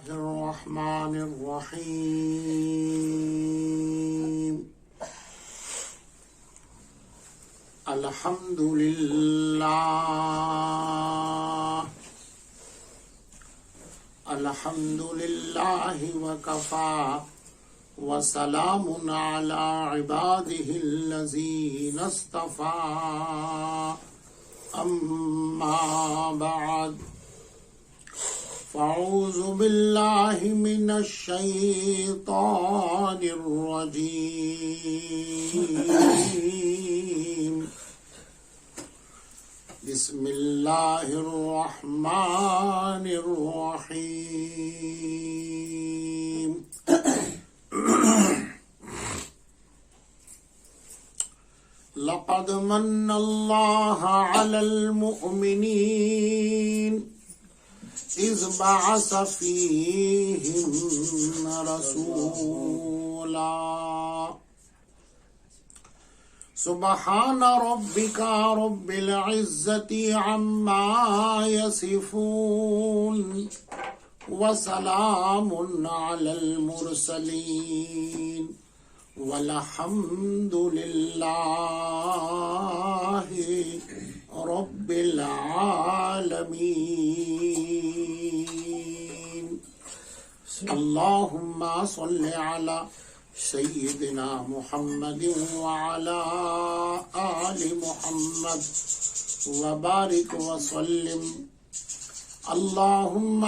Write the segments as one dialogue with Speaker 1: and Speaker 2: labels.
Speaker 1: الرحمن الرحيم الحمد لله وكفى وسلام على عباده الذين اصطفى أما بعد فأعوذ بالله من الشيطان الرجيم بسم الله الرحمن الرحيم لقد من الله على المؤمنين إذ بعث فيهم رسولا سبحان ربك رب العزة عما يصفون وسلام على المرسلين والحمد لله رب العالمين اللهم صل على سيدنا محمد وعلى آل محمد وبارك وسلم اللهم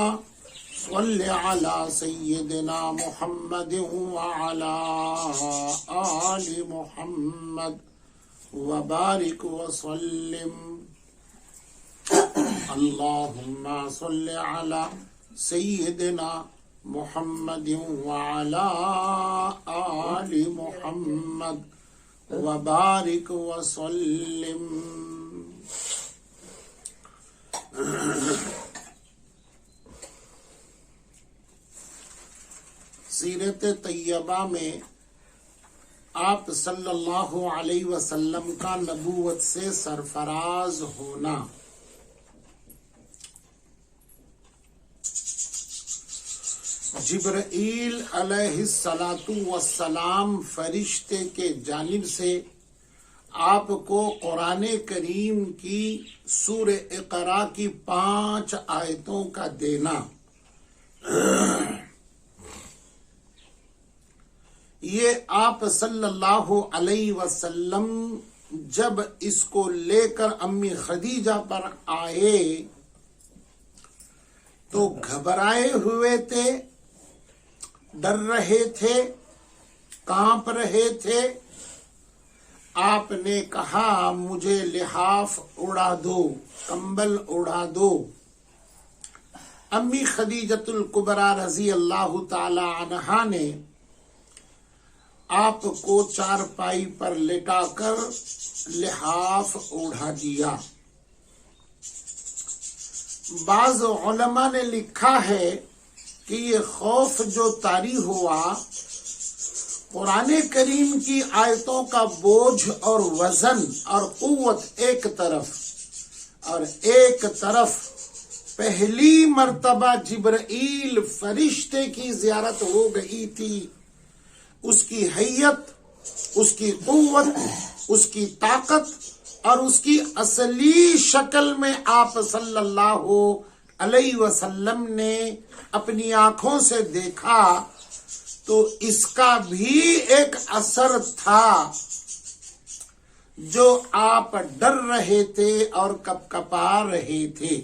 Speaker 1: صل على سيدنا محمد وعلى آل محمد وبارك وسلم اللهم صل على سيدنا محمد وعلى آل محمد وبارك وسلم سیرت طیبہ میں آپ صلی اللہ علیہ وسلم کا نبوت سے سرفراز ہونا، جبرائیل علیہ السلام فرشتے کے جانب سے آپ کو قرآن کریم کی سورہ اقرا کی 5 آیتوں کا دینا، یہ آپ صلی اللہ علیہ وسلم جب اس کو لے کر امی خدیجہ پر آئے تو گھبرائے ہوئے تھے، ڈر رہے تھے، کانپ رہے تھے۔ آپ نے کہا مجھے لحاف اڑا دو، کمبل اڑا دو۔ امی خدیجۃ الکبریٰ رضی اللہ تعالی عنہا نے آپ کو چارپائی پر لٹا کر لحاف اڑا دیا۔ بعض علماء نے لکھا ہے کہ یہ خوف جو طاری ہوا، قرآن کریم کی آیتوں کا بوجھ اور وزن اور قوت ایک طرف، اور ایک طرف پہلی مرتبہ جبرائیل فرشتے کی زیارت ہو گئی تھی، اس کی حیت، اس کی قوت، اس کی طاقت اور اس کی اصلی شکل میں آپ صلی اللہ علیہ وسلم نے اپنی آنکھوں سے دیکھا، تو اس کا بھی ایک اثر تھا جو آپ ڈر رہے تھے اور کپکپا رہے تھے۔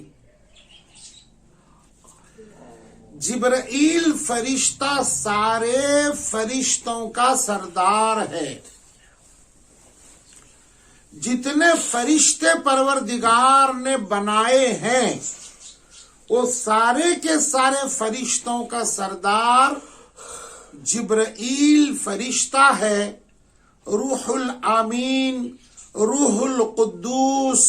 Speaker 1: جبرائیل فرشتہ سارے فرشتوں کا سردار ہے۔ جتنے فرشتے پروردگار نے بنائے ہیں وہ سارے کے سارے فرشتوں کا سردار جبرائیل فرشتہ ہے، روح الامین، روح القدوس،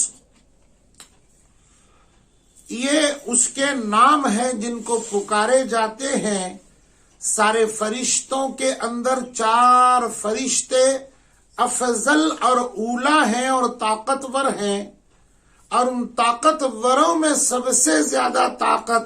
Speaker 1: یہ اس کے نام ہیں جن کو پکارے جاتے ہیں۔ سارے فرشتوں کے اندر 4 فرشتے افضل اور اولا ہیں اور طاقتور ہیں، اور ان طاقتوروں میں سب سے زیادہ طاقت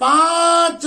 Speaker 1: 5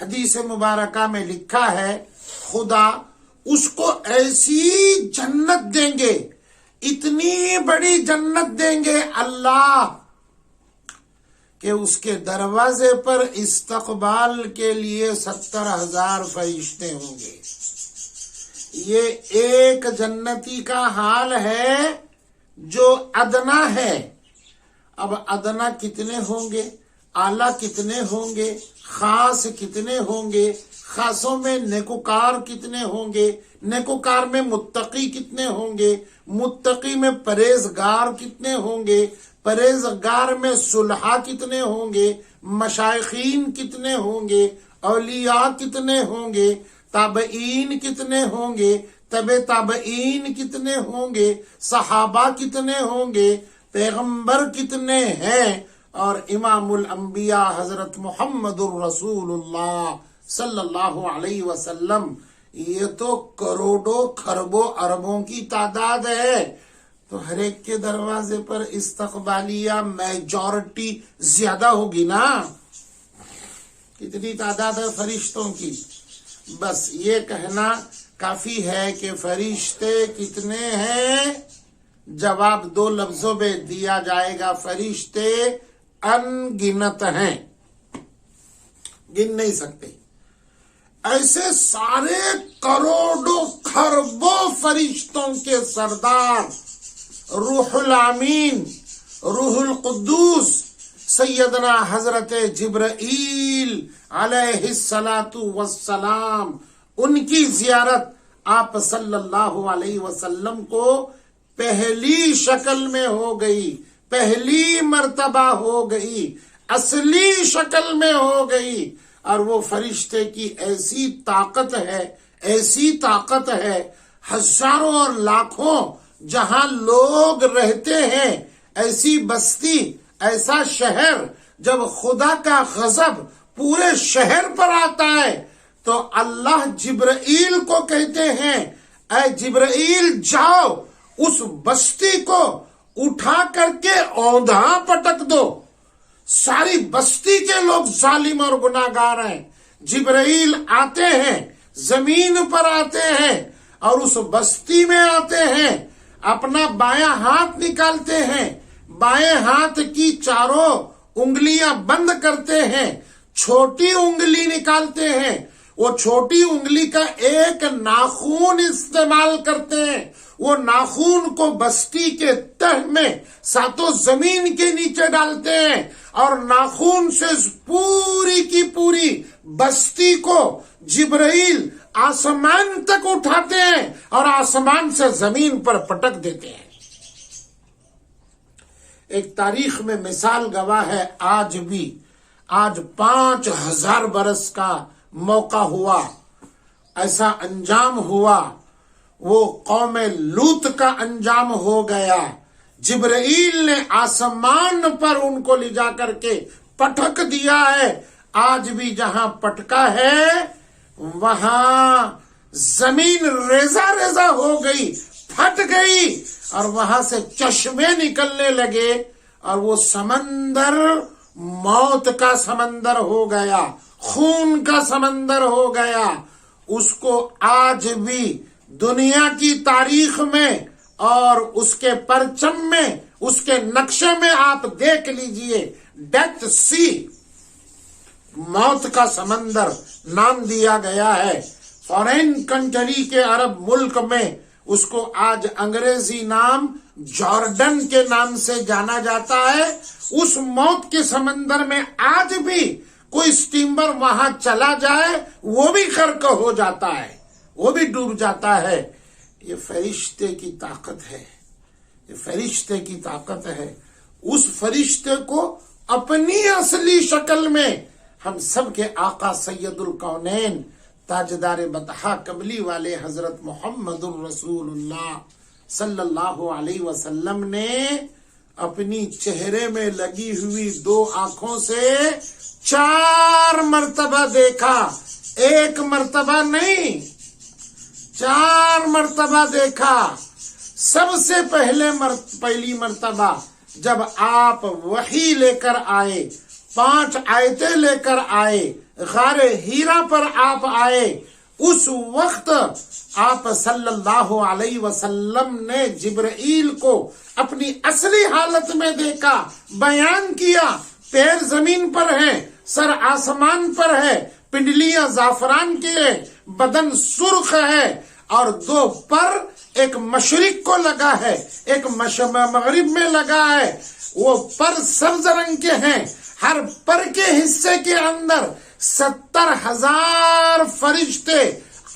Speaker 1: حدیث مبارکہ میں لکھا ہے خدا اس کو ایسی جنت دیں گے، اتنی بڑی جنت دیں گے اللہ کہ اس کے دروازے پر استقبال کے لیے 70,000 فرشتے ہوں گے۔ یہ ایک جنتی کا حال ہے جو ادنا ہے۔ اب ادنا کتنے ہوں گے، اعلیٰ کتنے ہوں گے، خاص کتنے ہوں گے، خاصوں میں نیکوکار کتنے ہوں گے، نیکوکار میں متقی کتنے ہوں گے، متقی میں پرہیزگار کتنے ہوں گے، پرہیزگار میں صلحاء کتنے ہوں گے، مشائخین کتنے ہوں گے، اولیاء کتنے ہوں گے، تابعین کتنے ہوں گے، تبع تابعین کتنے ہوں گے، صحابہ کتنے ہوں گے، پیغمبر کتنے ہیں، اور امام الانبیاء حضرت محمد الرسول اللہ صلی اللہ علیہ وسلم، یہ تو کروڑوں خربوں اربوں کی تعداد ہے۔ تو ہر ایک کے دروازے پر استقبالیہ میجورٹی زیادہ ہوگی نا۔ کتنی تعداد ہے فرشتوں کی؟ بس یہ کہنا کافی ہے کہ فرشتے کتنے ہیں، جواب 2 لفظوں میں دیا جائے گا، فرشتے ان گنت ہیں، گن نہیں سکتے۔ ایسے سارے کروڑوں خربوں فرشتوں کے سردار روح الامین، روح القدوس، سیدنا حضرت جبرائیل علیہ الصلاۃ والسلام، ان کی زیارت آپ صلی اللہ علیہ وسلم کو پہلی شکل میں ہو گئی، پہلی مرتبہ ہو گئی، اصلی شکل میں ہو گئی۔ اور وہ فرشتے کی ایسی طاقت ہے، ایسی طاقت ہے، ہزاروں اور لاکھوں جہاں لوگ رہتے ہیں، ایسی بستی، ایسا شہر، جب خدا کا غضب پورے شہر پر آتا ہے تو اللہ جبرائیل کو کہتے ہیں، اے جبرائیل جاؤ اس بستی کو اٹھا کر کے اوندھا پٹک دو، ساری بستی کے لوگ ظالم اور گناہگار ہیں۔ جبرائیل آتے ہیں، زمین پر آتے ہیں اور اس بستی میں آتے ہیں، اپنا بایاں ہاتھ نکالتے ہیں، بائیں ہاتھ کی چاروں انگلیاں بند کرتے ہیں، چھوٹی انگلی نکالتے ہیں، وہ چھوٹی انگلی کا ایک ناخون استعمال کرتے ہیں، وہ ناخون کو بستی کے تہ میں ساتوں زمین کے نیچے ڈالتے ہیں اور ناخون سے پوری کی پوری بستی کو جبرائیل آسمان تک اٹھاتے ہیں اور آسمان سے زمین پر پٹک دیتے ہیں۔ ایک تاریخ میں مثال گواہ ہے، آج بھی، آج 5000 برس کا موقع ہوا، ایسا انجام ہوا، وہ قوم لوط کا انجام ہو گیا۔ جبرائیل نے آسمان پر ان کو لے جا کر کے پٹک دیا ہے۔ آج بھی جہاں پٹکا ہے وہاں زمین ریزہ ریزہ ہو گئی، پھٹ گئی، اور وہاں سے چشمے نکلنے لگے اور وہ سمندر موت کا سمندر ہو گیا، خون کا سمندر ہو گیا۔ اس کو آج بھی دنیا کی تاریخ میں اور اس کے پرچم میں، اس کے نقشے میں آپ دیکھ لیجئے، ڈیتھ سی، موت کا سمندر نام دیا گیا ہے۔ فورین کنٹری کے عرب ملک میں اس کو آج انگریزی نام جارڈن کے نام سے جانا جاتا ہے۔ اس موت کے سمندر میں آج بھی کوئی سٹیمر وہاں چلا جائے وہ بھی غرق ہو جاتا ہے، وہ بھی ڈوب جاتا ہے۔ یہ فرشتے کی طاقت ہے، یہ فرشتے کی طاقت ہے۔ اس فرشتے کو اپنی اصلی شکل میں ہم سب کے آقا سید الکونین تاجدار بطحا کملی والے حضرت محمد الرسول اللہ صلی اللہ علیہ وسلم نے اپنی چہرے میں لگی ہوئی 2 آنکھوں سے 4 مرتبہ دیکھا، 1 مرتبہ نہیں، 4 مرتبہ دیکھا۔ سب سے پہلی مرتبہ جب آپ وحی لے کر آئے، 5 آیتیں لے کر آئے، غار ہیرا پر آپ آئے، اس وقت آپ صلی اللہ علیہ وسلم نے جبرائیل کو اپنی اصلی حالت میں دیکھا، بیان کیا، پیر زمین پر ہیں، سر آسمان پر ہے، پنڈلیاں زعفران کی ہے، بدن سرخ ہے، اور 2 پر ایک مشرق کو لگا ہے، ایک مغرب میں لگا ہے، وہ پر سبز رنگ کے ہیں، ہر پر کے حصے کے اندر 70,000 فرشتے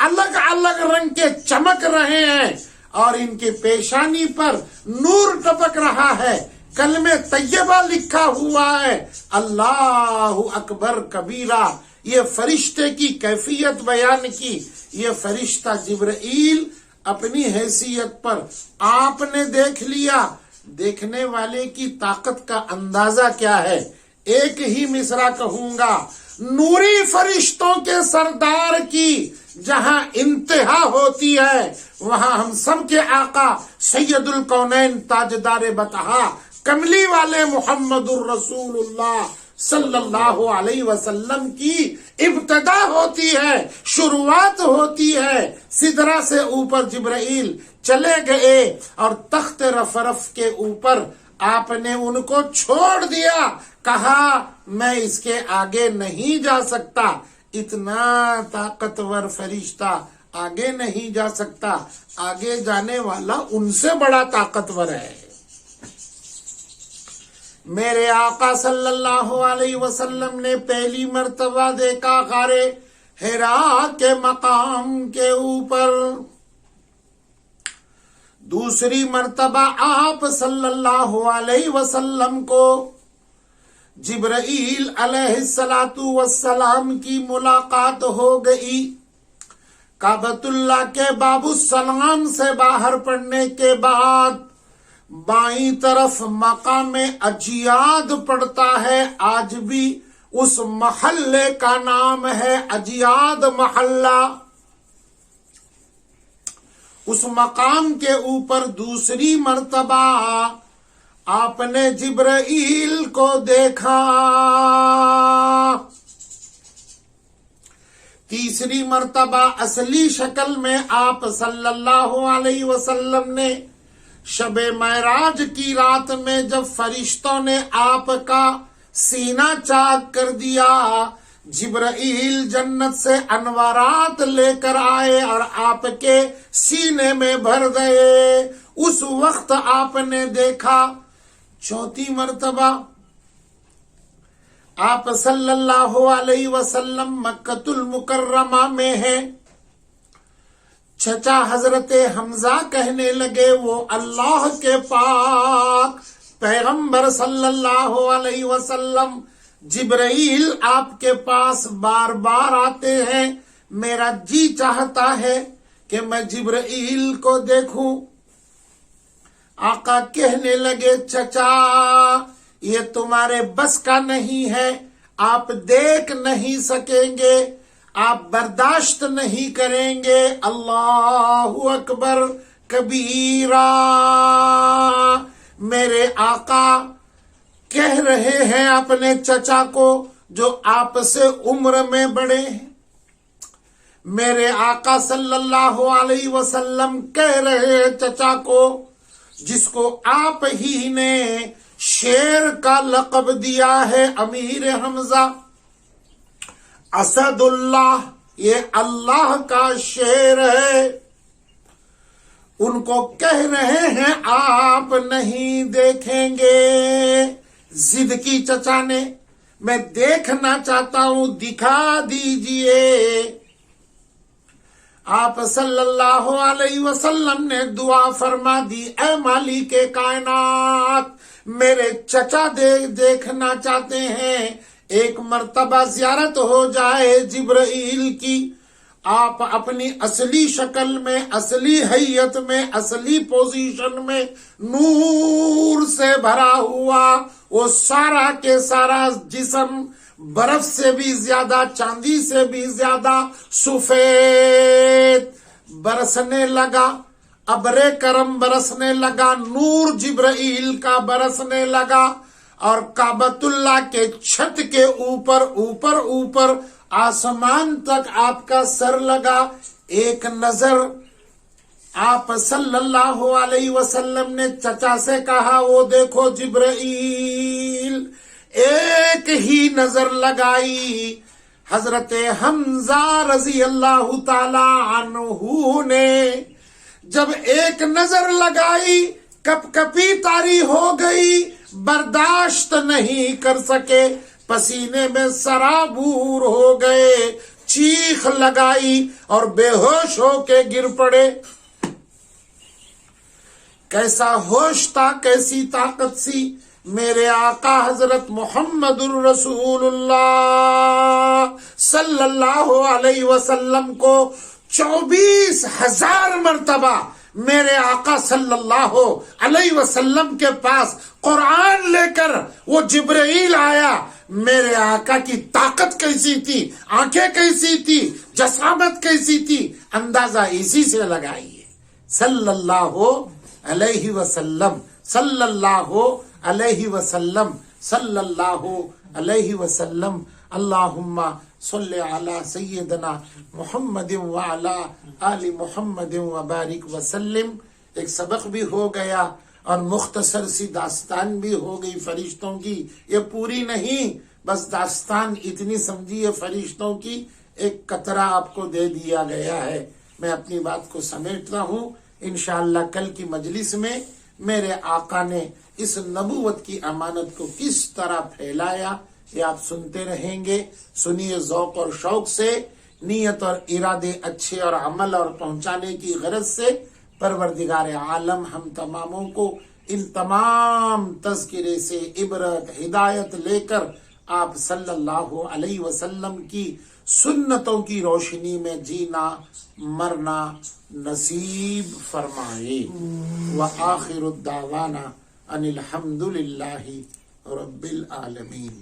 Speaker 1: الگ الگ رنگ کے چمک رہے ہیں، اور ان کی پیشانی پر نور ٹپک رہا ہے، کلمہ طیبہ لکھا ہوا ہے، اللہ اکبر کبیرہ۔ یہ فرشتے کی کیفیت بیان کی۔ یہ فرشتہ جبرائیل اپنی حیثیت پر آپ نے دیکھ لیا، دیکھنے والے کی طاقت کا اندازہ کیا ہے؟ ایک ہی مصرع کہوں گا، نوری فرشتوں کے سردار کی جہاں انتہا ہوتی ہے، وہاں ہم سب کے آقا سید الکونین تاجدار بطحا کملی والے محمد الرسول اللہ صلی اللہ علیہ وسلم کی ابتدا ہوتی ہے، شروعات ہوتی ہے۔ سدرہ سے اوپر جبرائیل چلے گئے اور تخت رفرف کے اوپر آپ نے ان کو چھوڑ دیا، کہا میں اس کے آگے نہیں جا سکتا، اتنا طاقتور فرشتہ آگے نہیں جا سکتا، آگے جانے والا ان سے بڑا طاقتور ہے۔ میرے آقا صلی اللہ علیہ وسلم نے پہلی مرتبہ دیکھا غار حرا کے مقام کے اوپر، دوسری مرتبہ آپ صلی اللہ علیہ وسلم کو جبرائیل علیہ السلام کی ملاقات ہو گئی۔ کعبۃ اللہ کے باب السلام سے باہر پڑنے کے بعد بائیں طرف مقام اجیاد پڑتا ہے، آج بھی اس محلے کا نام ہے اجیاد محلہ۔ اس مقام کے اوپر دوسری مرتبہ آپ نے جبرائیل کو دیکھا، تیسری مرتبہ اصلی شکل میں آپ صلی اللہ علیہ وسلم نے شب معراج کی رات میں جب فرشتوں نے آپ کا سینہ چاک کر دیا، جبرائیل جنت سے انوارات لے کر آئے اور آپ کے سینے میں بھر گئے، اس وقت آپ نے دیکھا۔ چوتھی مرتبہ آپ صلی اللہ علیہ وسلم مکۃ المکرمہ میں ہیں، چچا حضرت حمزہ کہنے لگے وہ اللہ کے پاک پیغمبر صلی اللہ علیہ وسلم، جبرائیل آپ کے پاس بار بار آتے ہیں، میرا جی چاہتا ہے کہ میں جبرائیل کو دیکھوں۔ آقا کہنے لگے چچا یہ تمہارے بس کا نہیں ہے، آپ دیکھ نہیں سکیں گے، آپ برداشت نہیں کریں گے۔ اللہ اکبر کبیرہ۔ میرے آقا کہہ رہے ہیں اپنے چچا کو جو آپ سے عمر میں بڑے ہیں، میرے آقا صلی اللہ علیہ وسلم کہہ رہے ہیں چچا کو جس کو آپ ہی نے شیر کا لقب دیا ہے، امیر حمزہ، اسد اللہ، یہ اللہ کا شیر ہے، ان کو کہہ رہے ہیں آپ نہیں دیکھیں گے۔ ضد کی چچا نے، میں دیکھنا چاہتا ہوں دکھا دیجئے۔ آپ صلی اللہ علیہ وسلم نے دعا فرما دی، اے مالک کائنات، میرے چچا دیکھنا چاہتے ہیں، ایک مرتبہ زیارت ہو جائے جبرائیل کی۔ آپ اپنی اصلی شکل میں، اصلی حیت میں، اصلی پوزیشن میں، نور سے بھرا ہوا وہ سارا کے سارا جسم برف سے بھی زیادہ، چاندی سے بھی زیادہ سفید برسنے لگا، ابر کرم برسنے لگا، نور جبرائیل کا برسنے لگا۔ اور کعبۃ اللہ کے چھت کے اوپر آسمان تک آپ کا سر لگا. ایک نظر آپ صلی اللہ علیہ وسلم نے چچا سے کہا وہ دیکھو جبرائیل. ایک ہی نظر لگائی. حضرت حمزہ رضی اللہ تعالی عنہ نے جب ایک نظر لگائی کپ کپی طاری ہو گئی, برداشت نہیں کر سکے, پسینے میں سرابور ہو گئے, چیخ لگائی اور بے ہوش ہو کے گر پڑے. کیسا ہوش تھا, کیسی طاقت سی. میرے آقا حضرت محمد الرسول اللہ صلی اللہ علیہ وسلم کو 24,000 مرتبہ میرے آقا صلی اللہ علیہ وسلم کے پاس قرآن لے کر وہ جبرائیل آیا. میرے آقا کی طاقت کیسی تھی, آنکھیں کیسی تھی, جسامت کیسی تھی, اندازہ اسی سے لگائیے. صلی اللہ علیہ وسلم, صلی اللہ علیہ وسلم, صلی اللہ علیہ وسلم. اللہم صلی علی سیدنا محمد وعلی آل محمد وبارک وسلم. ایک سبق بھی ہو گیا اور مختصر سی داستان بھی ہو گئی فرشتوں کی. یہ پوری نہیں, بس داستان اتنی سمجھیے فرشتوں کی, ایک قطرہ آپ کو دے دیا گیا ہے. میں اپنی بات کو سمیٹتا ہوں. انشاءاللہ کل کی مجلس میں میرے آقا نے اس نبوت کی امانت کو کس طرح پھیلایا یہ آپ سنتے رہیں گے. سنیے ذوق اور شوق سے, نیت اور ارادے اچھے اور عمل اور پہنچانے کی غرض سے. پروردگار عالم ہم تماموں کو ان تمام تذکرے سے عبرت ہدایت لے کر آپ صلی اللہ علیہ وسلم کی سنتوں کی روشنی میں جینا مرنا نصیب فرمائے. وآخر الدعوانا ان الحمد للہ رب العالمین.